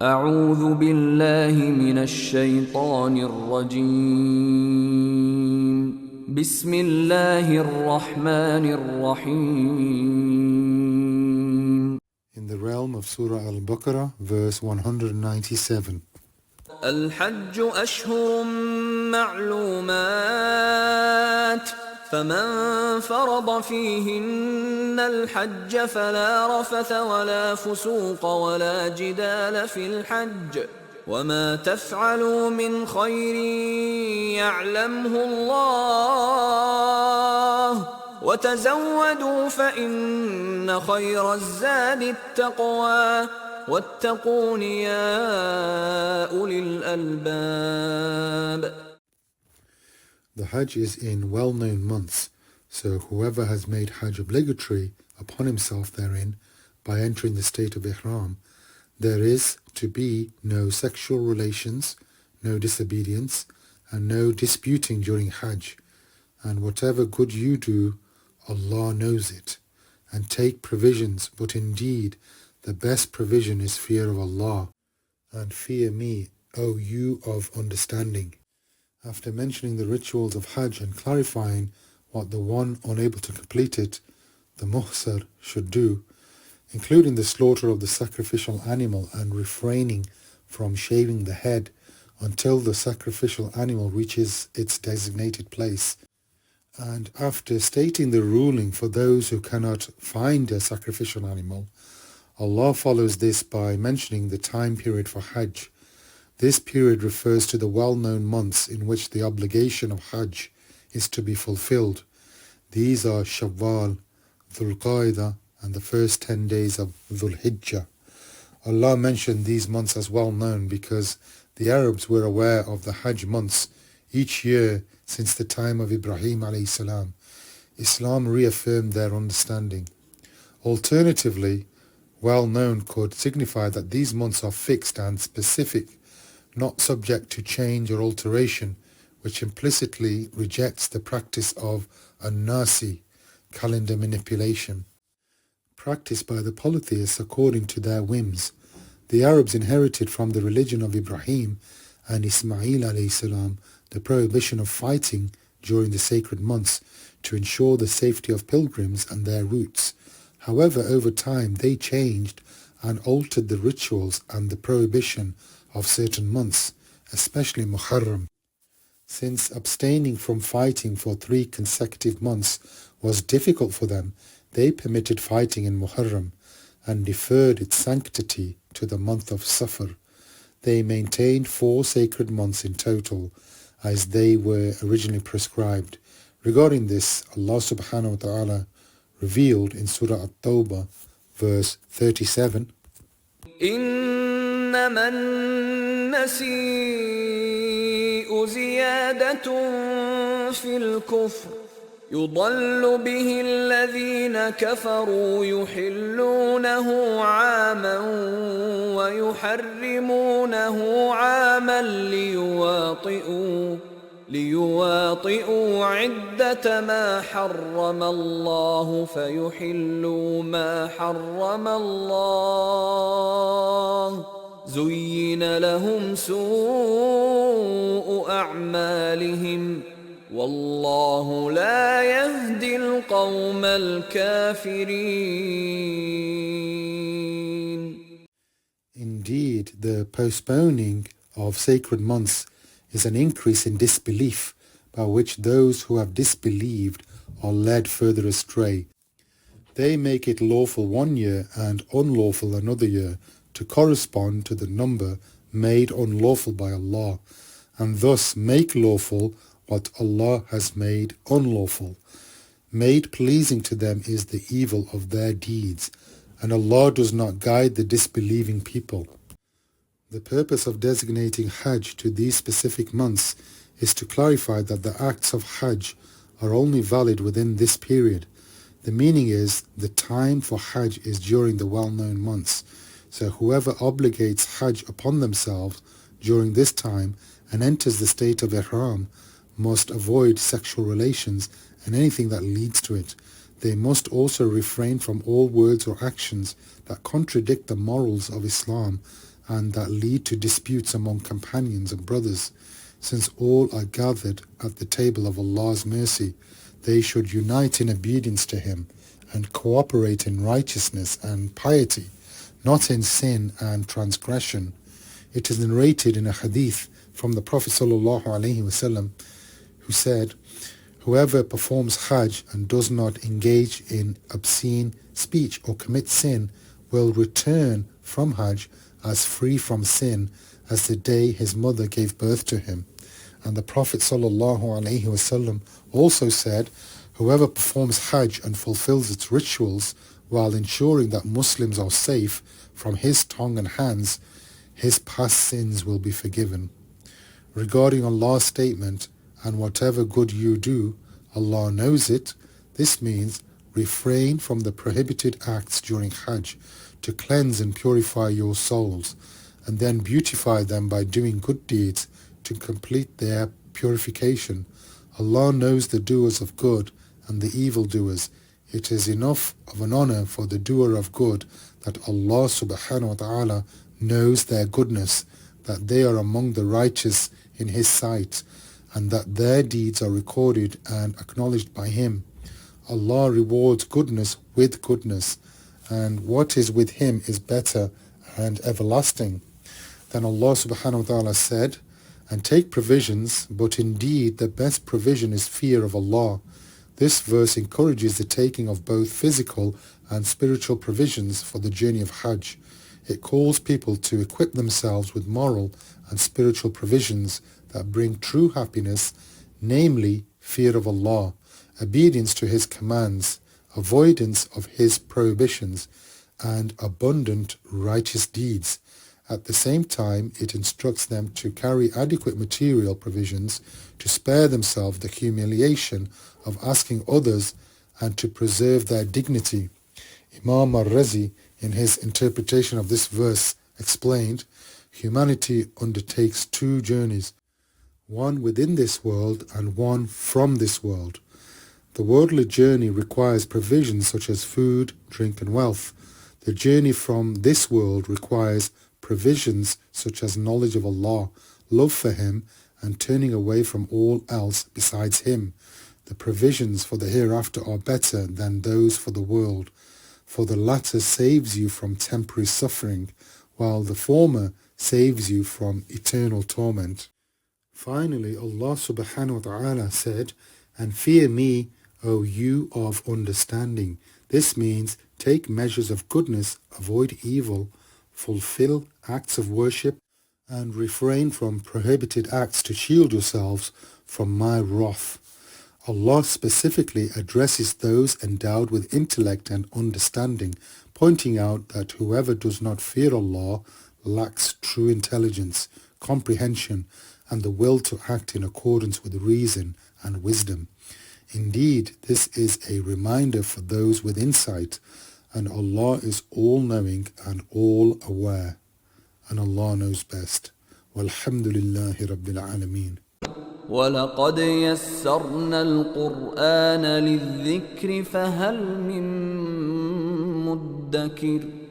أعوذ بالله من الشيطان الرجيم بسم الله الرحمن الرحيم. In the realm of Surah Al-Baqarah, verse 197. الحج أشهر معلومات فمن فرض فيهن الحج فلا رفث ولا فسوق ولا جدال في الحج وما تفعلوا من خير يعلمه الله وتزودوا فإن خير الزاد التقوى واتقون يا أولي الألباب. The Hajj is in well-known months, so whoever has made Hajj obligatory upon himself therein by entering the state of Ihram, there is to be no sexual relations, no disobedience, and no disputing during Hajj. And whatever good you do, Allah knows it. And take provisions, but indeed the best provision is fear of Allah. And fear me, O you of understanding. After mentioning the rituals of Hajj and clarifying what the one unable to complete it, the muhsar, should do, including the slaughter of the sacrificial animal and refraining from shaving the head until the sacrificial animal reaches its designated place, and after stating the ruling for those who cannot find a sacrificial animal, Allah follows this by mentioning the time period for Hajj. This period refers to the well-known months in which the obligation of Hajj is to be fulfilled. These are Shawwal, Dhul Qa'dah, and the first 10 days of Dhul Hijjah. Allah mentioned these months as well known because the Arabs were aware of the Hajj months each year since the time of Ibrahim alayhi salam. Islam reaffirmed their understanding. Alternatively, well known could signify that these months are fixed and specific, not subject to change or alteration, which implicitly rejects the practice of an-nasi, calendar manipulation, practiced by the polytheists according to their whims. The Arabs inherited from the religion of Ibrahim and Ismail alayhi salam the prohibition of fighting during the sacred months to ensure the safety of pilgrims and their routes. However, over time they changed and altered the rituals and the prohibition of certain months, especially Muharram. Since abstaining from fighting for 3 consecutive months was difficult for them, they permitted fighting in Muharram and deferred its sanctity to the month of Safar. They maintained 4 sacred months in total, as they were originally prescribed. Regarding this, Allah subhanahu wa ta'ala revealed in Surah At-Tawbah, verse 37, إنما النسيء زيادة في الكفر يضل به الذين كفروا يحلونه عاما ويحرمونه عاما ليواطئوا عدة ما حرم الله فيحلوا ما حرم الله زين لهم سوء أعمالهم والله لا يهدي القوم الكافرين. Indeed, the postponing of sacred months is an increase in disbelief by which those who have disbelieved are led further astray. They make it lawful one year and unlawful another year to correspond to the number made unlawful by Allah, and thus make lawful what Allah has made unlawful. Made pleasing to them is the evil of their deeds, and Allah does not guide the disbelieving people. The purpose of designating Hajj to these specific months is to clarify that the acts of Hajj are only valid within this period. The meaning is the time for Hajj is during the well-known months, so whoever obligates Hajj upon themselves during this time and enters the state of Ihram must avoid sexual relations and anything that leads to it. They must also refrain from all words or actions that contradict the morals of Islam and that lead to disputes among companions and brothers. Since all are gathered at the table of Allah's mercy, they should unite in obedience to Him and cooperate in righteousness and piety, not in sin and transgression. It is narrated in a hadith from the Prophet ﷺ, who said, "Whoever performs Hajj and does not engage in obscene speech or commit sin will return from Hajj as free from sin as the day his mother gave birth to him." And the Prophet ﷺ also said, "Whoever performs Hajj and fulfills its rituals while ensuring that Muslims are safe from his tongue and hands, his past sins will be forgiven." Regarding Allah's statement, "And whatever good you do, Allah knows it," this means refrain from the prohibited acts during Hajj to cleanse and purify your souls, and then beautify them by doing good deeds to complete their purification. Allah knows the doers of good and the evildoers. It is enough of an honor for the doer of good that Allah subhanahu wa ta'ala knows their goodness, that they are among the righteous in His sight, and that their deeds are recorded and acknowledged by Him. Allah rewards goodness with goodness, and what is with Him is better and everlasting. Then Allah subhanahu wa ta'ala said, "And take provisions, but indeed the best provision is fear of Allah." This verse encourages the taking of both physical and spiritual provisions for the journey of Hajj. It calls people to equip themselves with moral and spiritual provisions that bring true happiness, namely fear of Allah, obedience to His commands, avoidance of His prohibitions, and abundant righteous deeds. At the same time, it instructs them to carry adequate material provisions to spare themselves the humiliation of asking others and to preserve their dignity. Imam al-Razi, in his interpretation of this verse, explained, "Humanity undertakes two journeys, one within this world and one from this world. The worldly journey requires provisions such as food, drink and wealth. The journey from this world requires provisions such as knowledge of Allah, love for Him, and turning away from all else besides Him. The provisions for the hereafter are better than those for the world, for the latter saves you from temporary suffering, while the former saves you from eternal torment." Finally, Allah subhanahu wa ta'ala said, "And fear me, O you of understanding." This means take measures of goodness, avoid evil, fulfill acts of worship, and refrain from prohibited acts to shield yourselves from my wrath. Allah specifically addresses those endowed with intellect and understanding, pointing out that whoever does not fear Allah lacks true intelligence, comprehension, and the will to act in accordance with reason and wisdom. Indeed, this is a reminder for those with insight, and Allah is all-knowing and all-aware, and Allah knows best. Walhamdulillahi Rabbil Alameen. وَلَقَدْ يَسَّرْنَا الْقُرْآنَ لِلذِّكْرِ فَهَلْ مِن مُّدَّكِرٍ